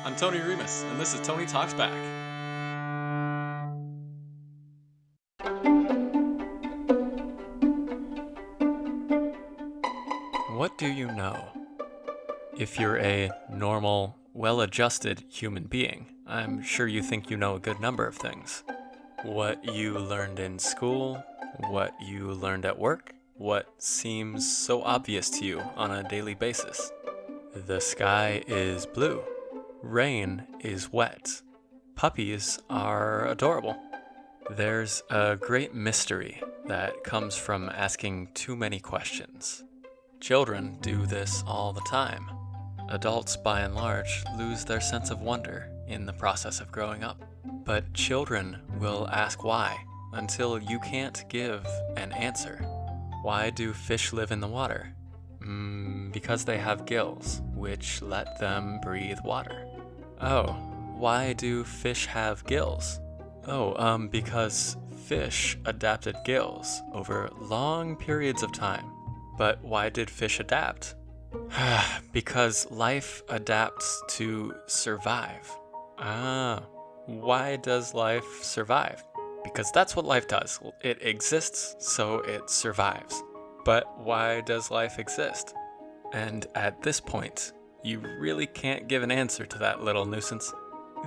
I'm Tony Remis, and this is Tony Talks Back. What do you know? If you're a normal, well-adjusted human being, I'm sure you think you know a good number of things. What you learned in school, what you learned at work, what seems so obvious to you on a daily basis. The sky is blue. Rain is wet. Puppies are adorable. There's a great mystery that comes from asking too many questions. Children do this all the time. Adults, by and large, lose their sense of wonder in the process of growing up. But children will ask why until you can't give an answer. Why do fish live in the water? Because they have gills, which let them breathe water. Oh, why do fish have gills? Because fish adapted gills over long periods of time. But why did fish adapt? Because life adapts to survive. Why does life survive? Because that's what life does. It exists, so it survives. But why does life exist? And at this point, you really can't give an answer to that little nuisance.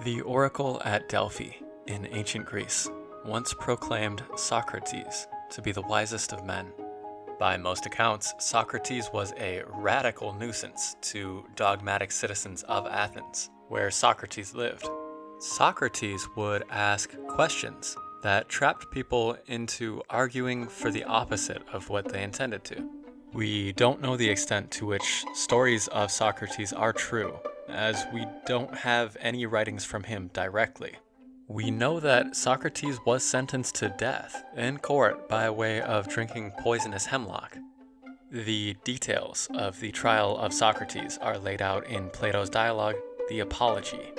The oracle at Delphi in ancient Greece once proclaimed Socrates to be the wisest of men. By most accounts, Socrates was a radical nuisance to dogmatic citizens of Athens, where Socrates lived. Socrates would ask questions that trapped people into arguing for the opposite of what they intended to. We don't know the extent to which stories of Socrates are true, as we don't have any writings from him directly. We know that Socrates was sentenced to death in court by way of drinking poisonous hemlock. The details of the trial of Socrates are laid out in Plato's dialogue, The Apology.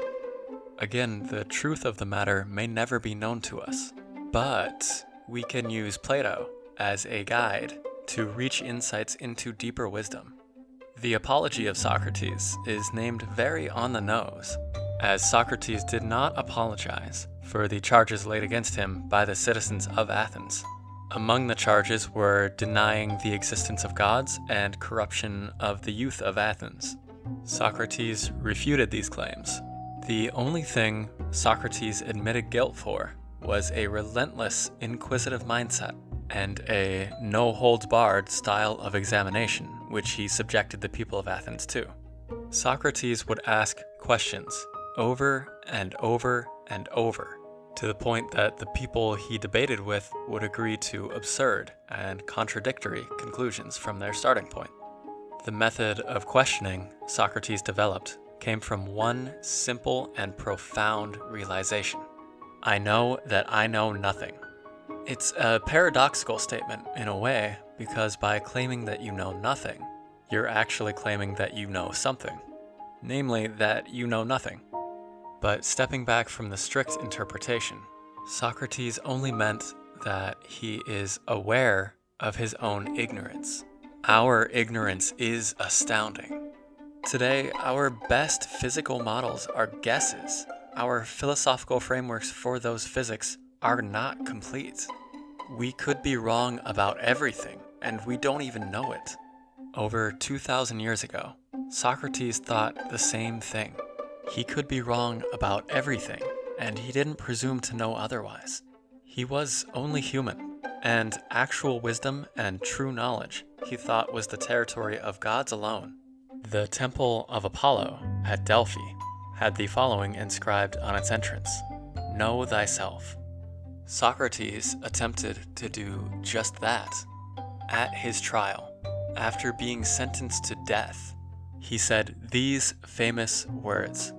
Again, the truth of the matter may never be known to us, but we can use Plato as a guide to reach insights into deeper wisdom. The Apology of Socrates is named very on the nose, as Socrates did not apologize for the charges laid against him by the citizens of Athens. Among the charges were denying the existence of gods and corruption of the youth of Athens. Socrates refuted these claims. The only thing Socrates admitted guilt for was a relentless, inquisitive mindset and a no-holds-barred style of examination, which he subjected the people of Athens to. Socrates would ask questions over and over and over, to the point that the people he debated with would agree to absurd and contradictory conclusions from their starting point. The method of questioning Socrates developed came from one simple and profound realization. I know that I know nothing. It's a paradoxical statement in a way, because by claiming that you know nothing, you're actually claiming that you know something, namely that you know nothing. But stepping back from the strict interpretation, Socrates only meant that he is aware of his own ignorance. Our ignorance is astounding. Today, our best physical models are guesses. Our philosophical frameworks for those physics are not complete. We could be wrong about everything, and we don't even know it. Over 2,000 years ago, Socrates thought the same thing. He could be wrong about everything, and he didn't presume to know otherwise. He was only human, and actual wisdom and true knowledge he thought was the territory of gods alone. The Temple of Apollo at Delphi had the following inscribed on its entrance: "Know thyself." Socrates attempted to do just that. At his trial, after being sentenced to death, he said these famous words: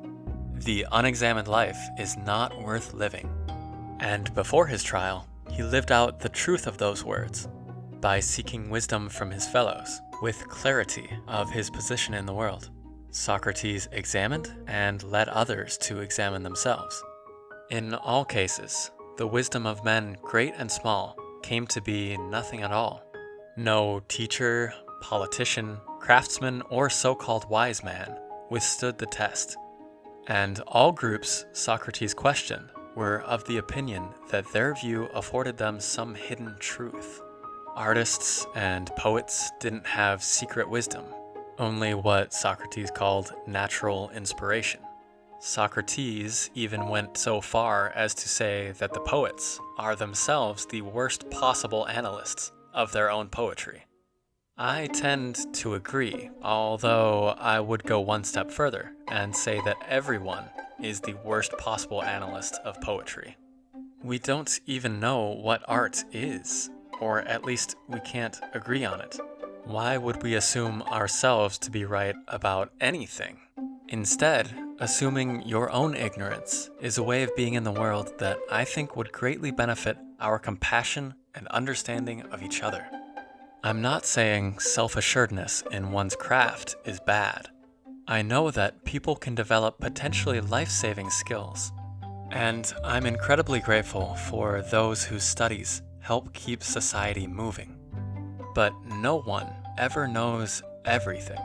"The unexamined life is not worth living." And before his trial, he lived out the truth of those words by seeking wisdom from his fellows with clarity of his position in the world. Socrates examined and led others to examine themselves. In all cases, the wisdom of men great and small came to be nothing at all. No teacher, politician, craftsman, or so-called wise man withstood the test. and all groups Socrates questioned were of the opinion that their view afforded them some hidden truth. Artists and poets didn't have secret wisdom, only what Socrates called natural inspiration. Socrates even went so far as to say that the poets are themselves the worst possible analysts of their own poetry. I tend to agree, although I would go one step further and say that everyone is the worst possible analyst of poetry. We don't even know what art is, or at least we can't agree on it. Why would we assume ourselves to be right about anything? Instead, assuming your own ignorance is a way of being in the world that I think would greatly benefit our compassion and understanding of each other. I'm not saying self-assuredness in one's craft is bad. I know that people can develop potentially life-saving skills, and I'm incredibly grateful for those whose studies help keep society moving. But no one ever knows everything.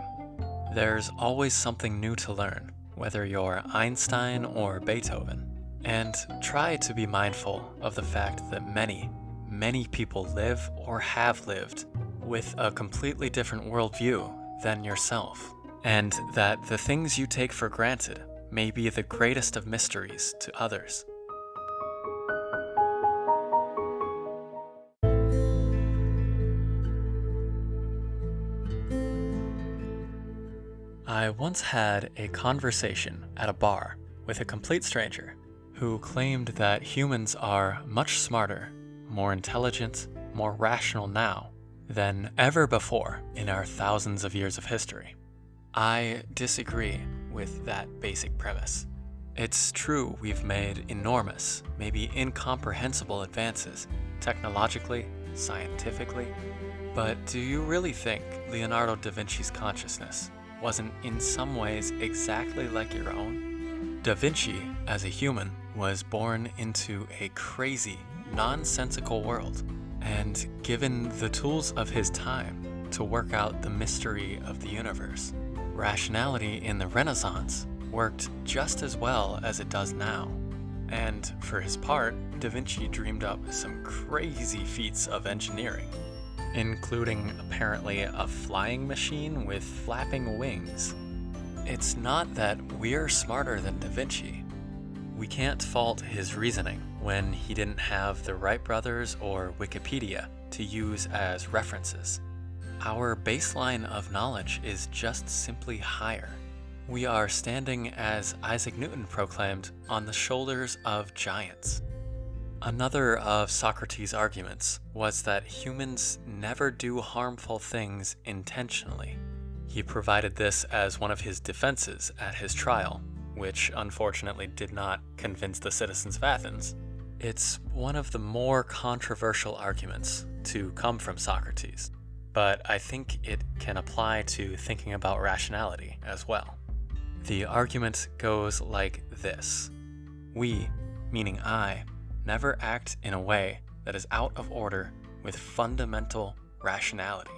There's always something new to learn, whether you're Einstein or Beethoven. And try to be mindful of the fact that many people live or have lived with a completely different worldview than yourself, and that the things you take for granted may be the greatest of mysteries to others. I once had a conversation at a bar with a complete stranger who claimed that humans are much smarter, more intelligent, more rational now than ever before in our thousands of years of history. I disagree with that basic premise. It's true we've made enormous, maybe incomprehensible advances, technologically, scientifically, but do you really think Leonardo da Vinci's consciousness wasn't in some ways exactly like your own? Da Vinci, as a human, was born into a crazy, nonsensical world, and given the tools of his time to work out the mystery of the universe. Rationality in the Renaissance worked just as well as it does now. And for his part, Da Vinci dreamed up some crazy feats of engineering, including apparently a flying machine with flapping wings. It's not that we're smarter than Da Vinci. We can't fault his reasoning when he didn't have the Wright brothers or Wikipedia to use as references. Our baseline of knowledge is just simply higher. We are standing, as Isaac Newton proclaimed, on the shoulders of giants. Another of Socrates' arguments was that humans never do harmful things intentionally. He provided this as one of his defenses at his trial, which unfortunately did not convince the citizens of Athens. It's one of the more controversial arguments to come from Socrates, but I think it can apply to thinking about rationality as well. The argument goes like this: we, meaning I, never act in a way that is out of order with fundamental rationality.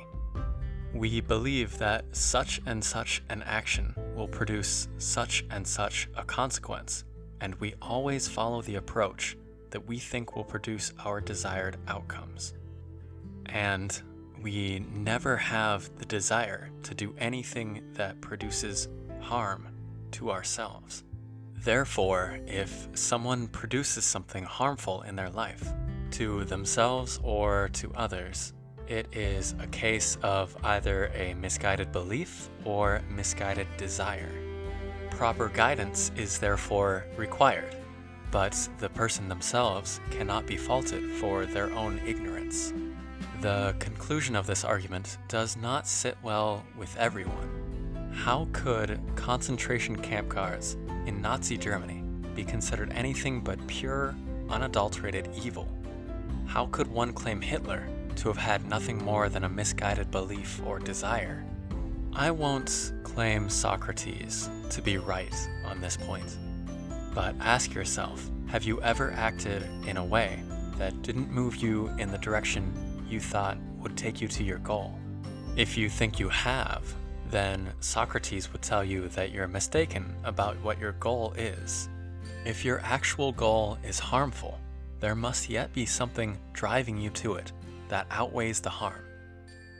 We believe that such and such an action will produce such and such a consequence, and we always follow the approach that we think will produce our desired outcomes. And we never have the desire to do anything that produces harm to ourselves. Therefore, if someone produces something harmful in their life, to themselves or to others, it is a case of either a misguided belief or misguided desire. Proper guidance is therefore required, but the person themselves cannot be faulted for their own ignorance. The conclusion of this argument does not sit well with everyone. How could concentration camp guards in Nazi Germany be considered anything but pure, unadulterated evil? How could one claim Hitler to have had nothing more than a misguided belief or desire? I won't claim Socrates to be right on this point, but ask yourself, have you ever acted in a way that didn't move you in the direction you thought would take you to your goal? If you think you have, then Socrates would tell you that you're mistaken about what your goal is. If your actual goal is harmful, there must yet be something driving you to it that outweighs the harm.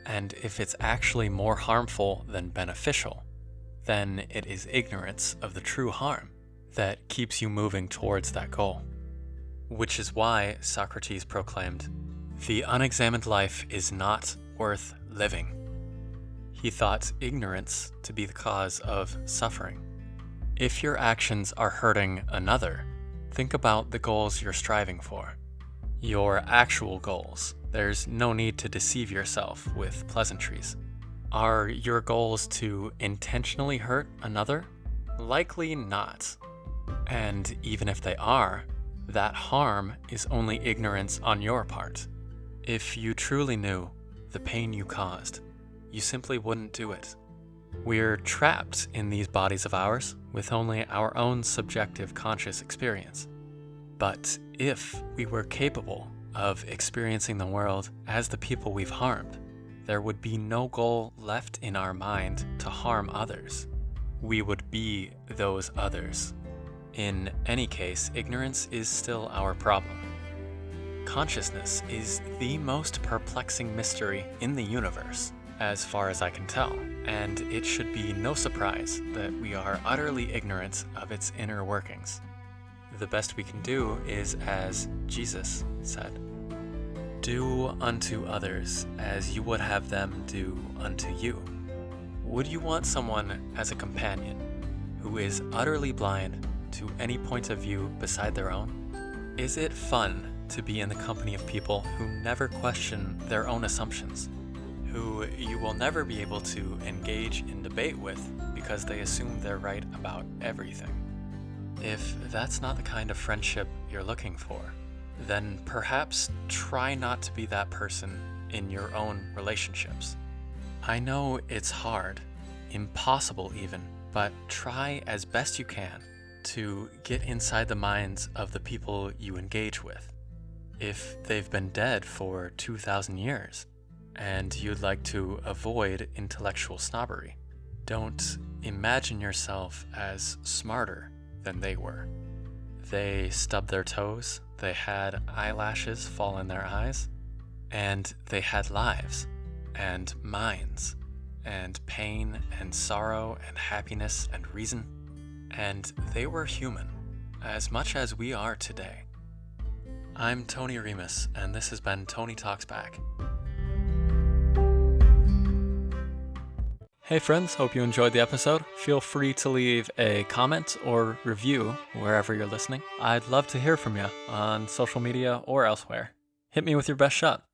And if it's actually more harmful than beneficial, then it is ignorance of the true harm that keeps you moving towards that goal. Which is why Socrates proclaimed, "The unexamined life is not worth living." He thought ignorance to be the cause of suffering. If your actions are hurting another, think about the goals you're striving for. Your actual goals. There's no need to deceive yourself with pleasantries. Are your goals to intentionally hurt another? Likely not. And even if they are, that harm is only ignorance on your part. If you truly knew the pain you caused, you simply wouldn't do it. We're trapped in these bodies of ours with only our own subjective conscious experience. But if we were capable of experiencing the world as the people we've harmed, there would be no goal left in our mind to harm others. We would be those others. In any case, ignorance is still our problem. Consciousness is the most perplexing mystery in the universe, as far as I can tell, and it should be no surprise that we are utterly ignorant of its inner workings. The best we can do is as Jesus said, "Do unto others as you would have them do unto you." Would you want someone as a companion who is utterly blind to any point of view beside their own? Is it fun to be in the company of people who never question their own assumptions, who you will never be able to engage in debate with because they assume they're right about everything? If that's not the kind of friendship you're looking for, then perhaps try not to be that person in your own relationships. I know it's hard, impossible even, but try as best you can to get inside the minds of the people you engage with. If they've been dead for 2,000 years and you'd like to avoid intellectual snobbery, don't imagine yourself as smarter than they were. They stubbed their toes, they had eyelashes fall in their eyes, and they had lives, and minds, and pain, and sorrow, and happiness, and reason. And they were human, as much as we are today. I'm Tony Remis, and this has been Tony Talks Back. Hey friends, hope you enjoyed the episode. Feel free to leave a comment or review wherever you're listening. I'd love to hear from you on social media or elsewhere. Hit me with your best shot.